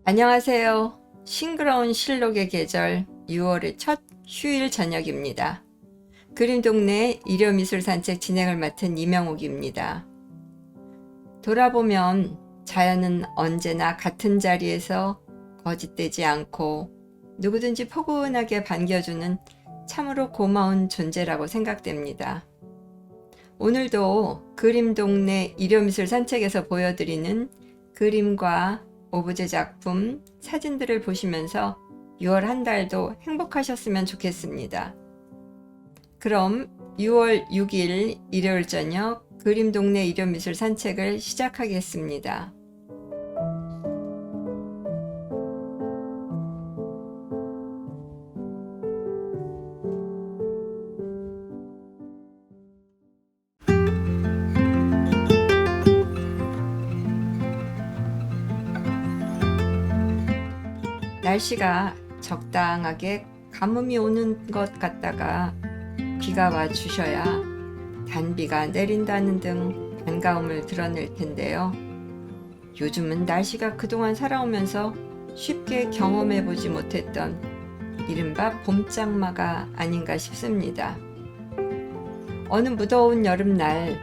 안녕하세요. 싱그러운 실록의 계절 6월의 첫 휴일 저녁입니다. 그림동네 일요미술 산책 진행을 맡은 이명옥입니다. 돌아보면 자연은 언제나 같은 자리에서 거짓되지 않고 누구든지 포근하게 반겨주는 참으로 고마운 존재라고 생각됩니다. 오늘도 그림동네 일요미술 산책에서 보여드리는 그림과 오브제 작품, 사진들을 보시면서 6월 한 달도 행복하셨으면 좋겠습니다. 그럼 6월 6일 일요일 저녁 그림동네 일요미술 산책을 시작하겠습니다. 날씨가 적당하게 가뭄이 오는 것 같다가 비가 와 주셔야 단비가 내린다는 등 반가움을 드러낼 텐데요. 요즘은 날씨가 그동안 살아오면서 쉽게 경험해보지 못했던 이른바 봄장마가 아닌가 싶습니다. 어느 무더운 여름날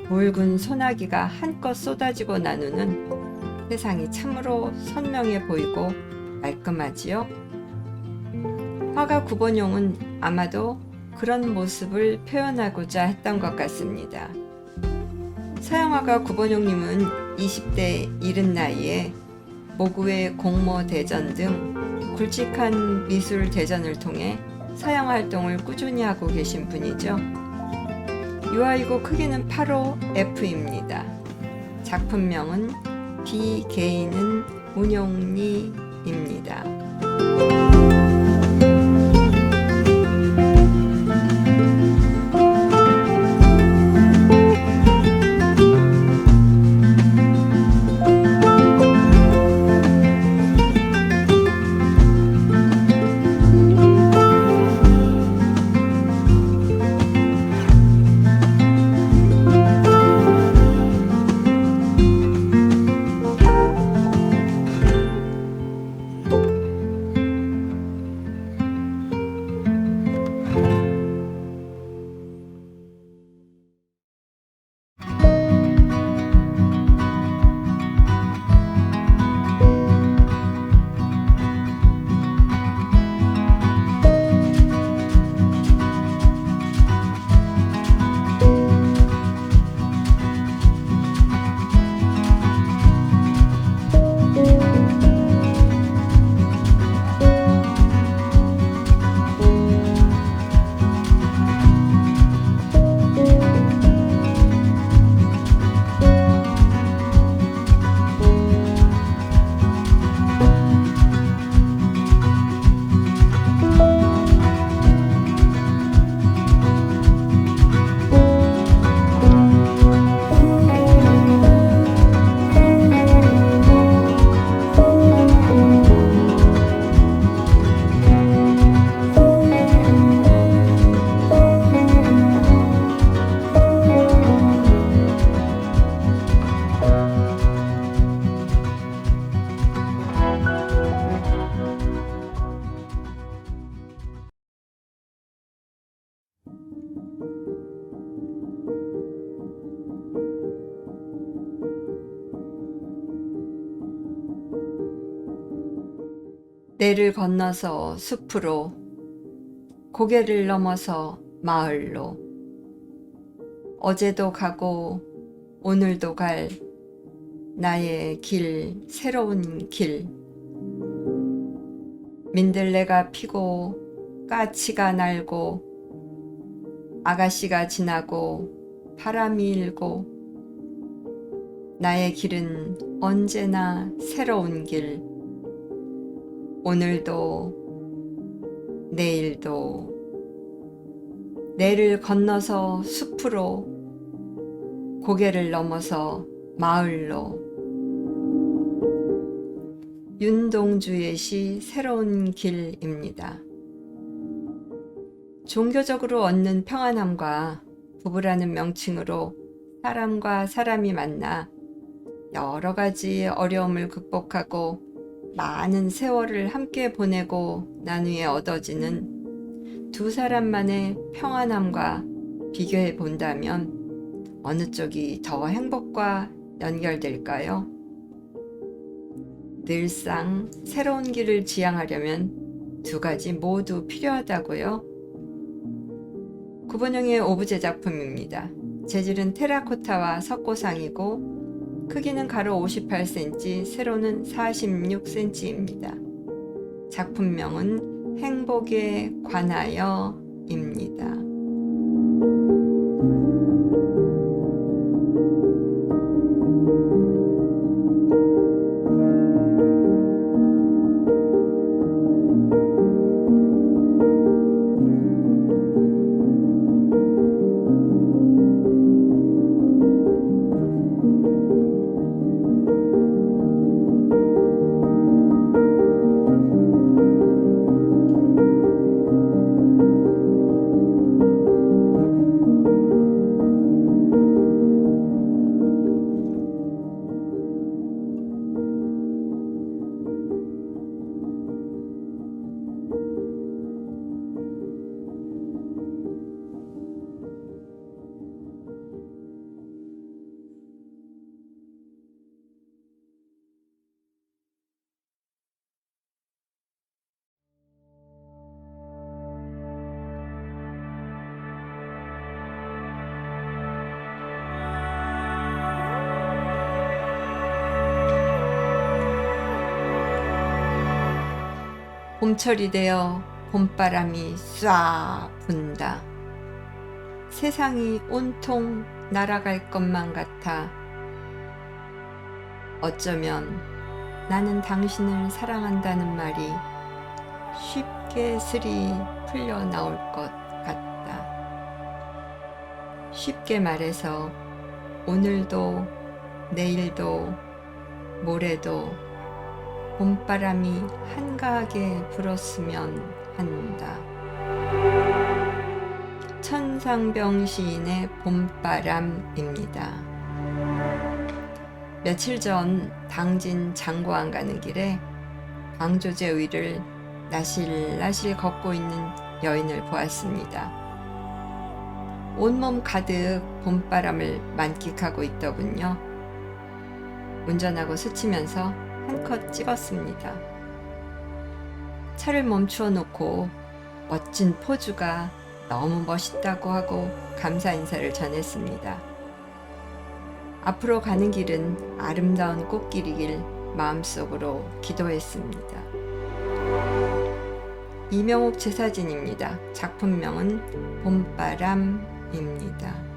붉은 소나기가 한껏 쏟아지고 난 후는 세상이 참으로 선명해 보이고 말끔하지요. 화가 9번용은 아마도 그런 모습을 표현하고자 했던 것 같습니다. 서양화가 9번용님은 20대 이른 나이에 모구의 공모대전 등 굵직한 미술 대전을 통해 서양 활동을 꾸준히 하고 계신 분이죠. 유아이고 크기는 85F입니다. 작품명은 비개인은 운용리입니다. 내를 건너서 숲으로, 고개를 넘어서 마을로, 어제도 가고 오늘도 갈 나의 길, 새로운 길. 민들레가 피고 까치가 날고 아가씨가 지나고 바람이 일고 나의 길은 언제나 새로운 길. 오늘도 내일도 내를 건너서 숲으로, 고개를 넘어서 마을로. 윤동주의 시 새로운 길입니다. 종교적으로 얻는 평안함과 부부라는 명칭으로 사람과 사람이 만나 여러 가지 어려움을 극복하고 많은 세월을 함께 보내고 난 후에 얻어지는 두 사람만의 평안함과 비교해 본다면 어느 쪽이 더 행복과 연결될까요? 늘상 새로운 길을 지향하려면 두 가지 모두 필요하다고요? 구본영의 오브제 작품입니다. 재질은 테라코타와 석고상이고 크기는 가로 58cm, 세로는 46cm입니다. 작품명은 행복에 관하여입니다. 봄철이 되어 봄바람이 쏴 분다. 세상이 온통 날아갈 것만 같아. 어쩌면 나는 당신을 사랑한다는 말이 쉽게 스리 풀려 나올 것 같다. 쉽게 말해서 오늘도 내일도 모레도 봄바람이 한가하게 불었으면 한다. 천상병 시인의 봄바람입니다. 며칠 전 당진 장고항 가는 길에 방조제 위를 나실나실 걷고 있는 여인을 보았습니다. 온몸 가득 봄바람을 만끽하고 있더군요. 운전하고 스치면서 한컷 찍었습니다. 차를 멈추어 놓고 멋진 포즈가 너무 멋있다고 하고 감사 인사를 전했습니다. 앞으로 가는 길은 아름다운 꽃길이길 마음속으로 기도했습니다. 이명옥 제사진입니다. 작품명은 봄바람입니다.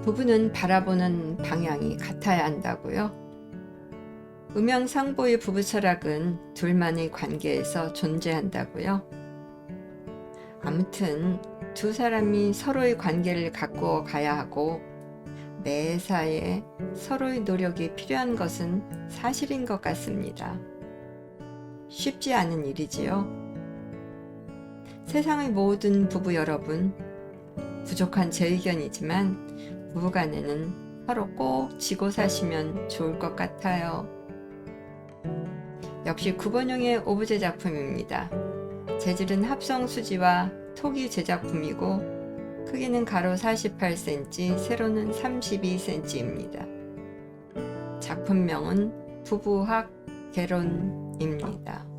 부부는 바라보는 방향이 같아야 한다고요? 음양상보의 부부 철학은 둘만의 관계에서 존재한다고요? 아무튼 두 사람이 서로의 관계를 가꾸어 가야 하고 매사에 서로의 노력이 필요한 것은 사실인 것 같습니다. 쉽지 않은 일이지요. 세상의 모든 부부 여러분, 부족한 제 의견이지만 부부간에는 서로 꼭 지고 사시면 좋을 것 같아요. 역시 9번형의 오브제 작품입니다. 재질은 합성 수지와 토기 제작품이고 크기는 가로 48cm, 세로는 32cm입니다. 작품명은 부부학 개론입니다.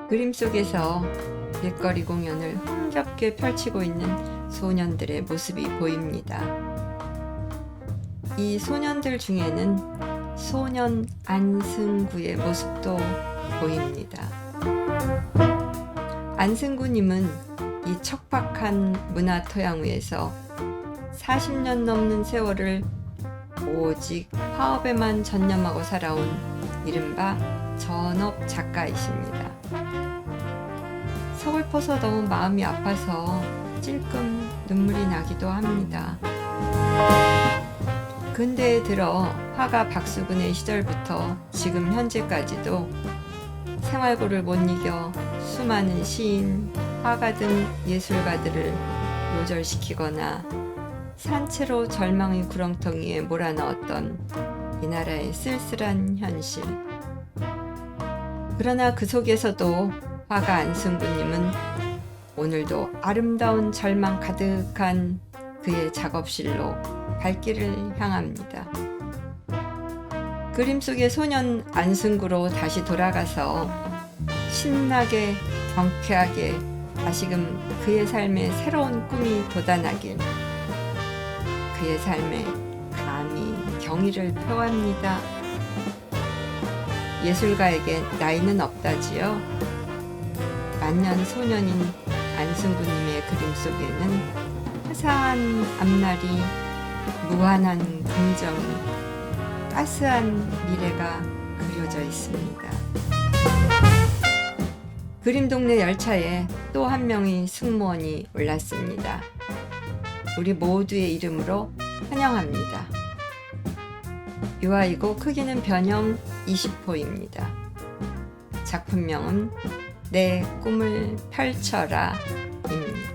그림 속에서 길거리 공연을 흥겹게 펼치고 있는 소년들의 모습이 보입니다. 이 소년들 중에는 소년 안승구의 모습도 보입니다. 안승구님은 이 척박한 문화 토양 위에서 40년 넘는 세월을 오직 파업에만 전념하고 살아온 이른바 전업 작가이십니다. 서글퍼서 너무 마음이 아파서 찔끔 눈물이 나기도 합니다. 근대에 들어 화가 박수근의 시절부터 지금 현재까지도 생활고를 못 이겨 수많은 시인, 화가 등 예술가들을 요절시키거나 산채로 절망의 구렁텅이에 몰아넣었던 이 나라의 쓸쓸한 현실. 그러나 그 속에서도 화가 안승구님은 오늘도 아름다운 절망 가득한 그의 작업실로 발길을 향합니다. 그림 속의 소년 안승구로 다시 돌아가서 신나게 경쾌하게 다시금 그의 삶에 새로운 꿈이 돋아나길, 그의 삶에 감히 경의를 표합니다. 예술가에게 나이는 없다지요. 만년 소년인 안승구님의 그림 속에는 화사한 앞날이, 무한한 긍정이, 따스한 미래가 그려져 있습니다. 그림동네 열차에 또 한 명의 승무원이 올랐습니다. 우리 모두의 이름으로 환영합니다. 유아이고 크기는 변형 20호입니다. 작품명은 내 꿈을 펼쳐라 입니다.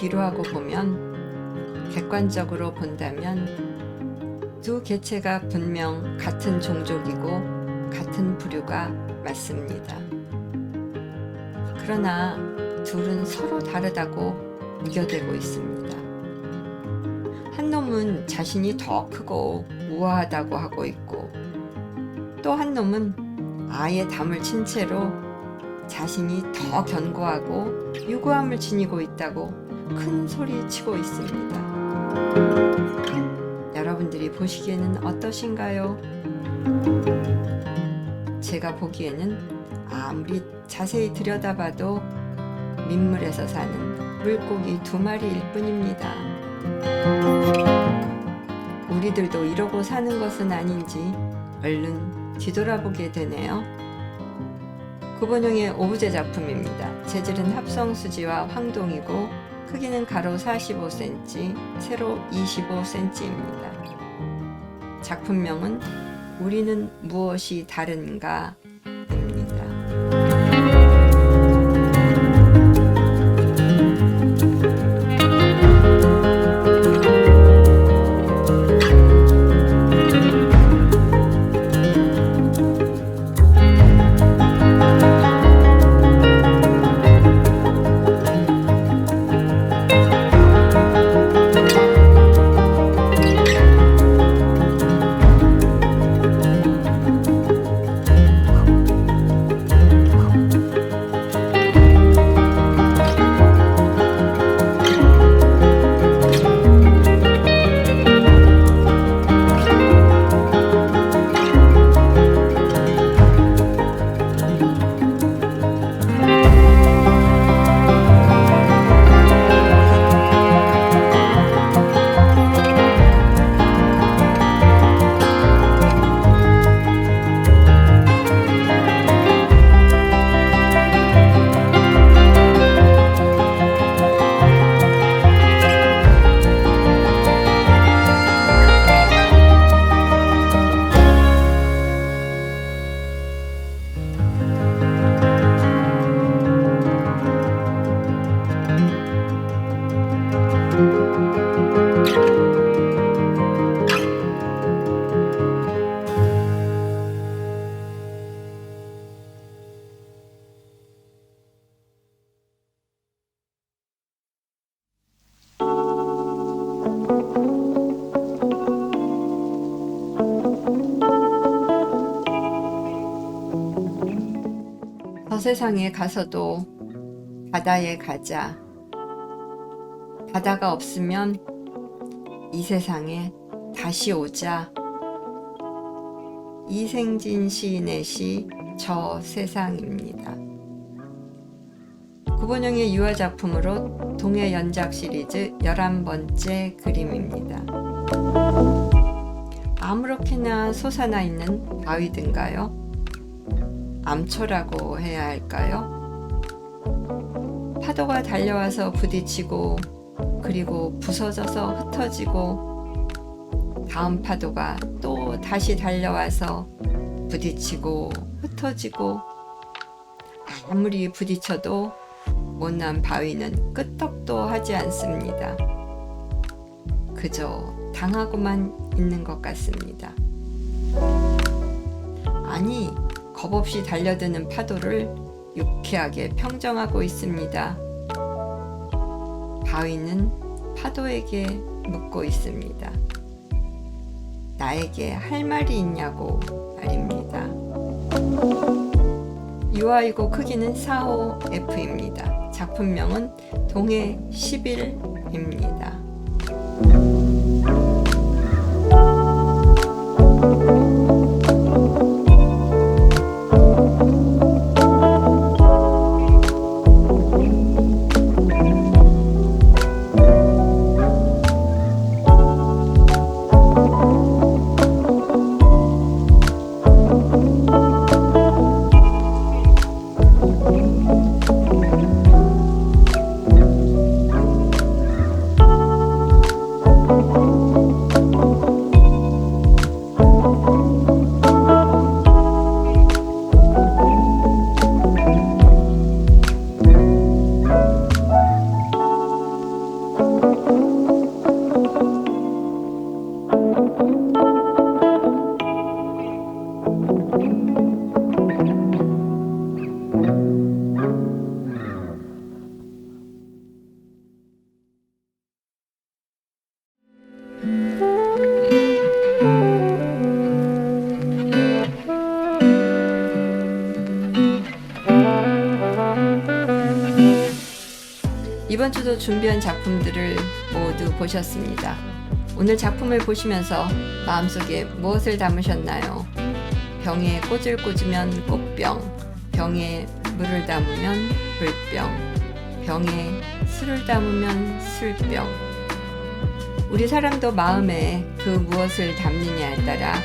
비교하고 보면 객관적으로 본다면 두 개체가 분명 같은 종족이고 같은 부류가 맞습니다. 그러나 둘은 서로 다르다고 우겨대고 있습니다. 한 놈은 자신이 더 크고 우아하다고 하고 있고 또 한 놈은 아예 담을 친 채로 자신이 더 견고하고 유구함을 지니고 있다고 큰 소리 치고 있습니다. 여러분들이 보시기에는 어떠신가요? 제가 보기에는 아무리 자세히 들여다봐도 민물에서 사는 물고기 2마리일 뿐입니다. 우리들도 이러고 사는 것은 아닌지 얼른 뒤돌아보게 되네요. 구본용의 오브제 작품입니다. 재질은 합성수지와 황동이고 크기는 가로 45cm, 세로 25cm입니다. 작품명은 우리는 무엇이 다른가 입니다. 저 세상에 가서도 바다에 가자. 바다가 없으면 이 세상에 다시 오자. 이생진 시인의 시 저 세상입니다. 구본용의 유화작품으로 동해 연작 시리즈 11번째 그림입니다. 아무렇게나 솟아나 있는 바위든가요? 암초라고 해야 할까요? 파도가 달려와서 부딪히고 그리고 부서져서 흩어지고 다음 파도가 또 다시 달려와서 부딪히고 흩어지고 아무리 부딪혀도 못난 바위는 끄떡도 하지 않습니다. 그저 당하고만 있는 것 같습니다. 아니, 겁없이 달려드는 파도를 유쾌하게 평정하고 있습니다. 바위는 파도에게 묻고 있습니다. 나에게 할 말이 있냐고 말입니다. 유아이고 크기는 45F입니다. 작품명은 동해 10일입니다. 이번 주도 준비한 작품들을 모두 보셨습니다. 오늘 작품을 보시면서 마음속에 무엇을 담으셨나요? 병에 꽃을 꽂으면 꽃병, 병에 물을 담으면 물병, 병에 술을 담으면 술병. 우리 사람도 마음에 그 무엇을 담느냐에 따라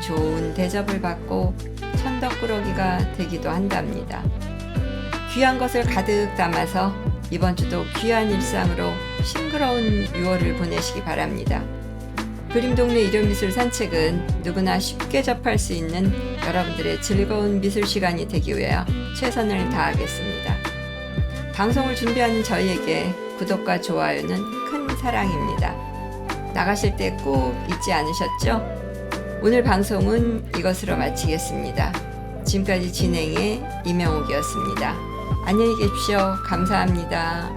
좋은 대접을 받고 천덕꾸러기가 되기도 한답니다. 귀한 것을 가득 담아서 이번 주도 귀한 일상으로 싱그러운 6월을 보내시기 바랍니다. 그림동네 일요미술 산책은 누구나 쉽게 접할 수 있는 여러분들의 즐거운 미술 시간이 되기 위해 최선을 다하겠습니다. 방송을 준비하는 저희에게 구독과 좋아요는 큰 사랑입니다. 나가실 때 꼭 잊지 않으셨죠? 오늘 방송은 이것으로 마치겠습니다. 지금까지 진행의 이명옥이었습니다. 안녕히 계십시오. 감사합니다.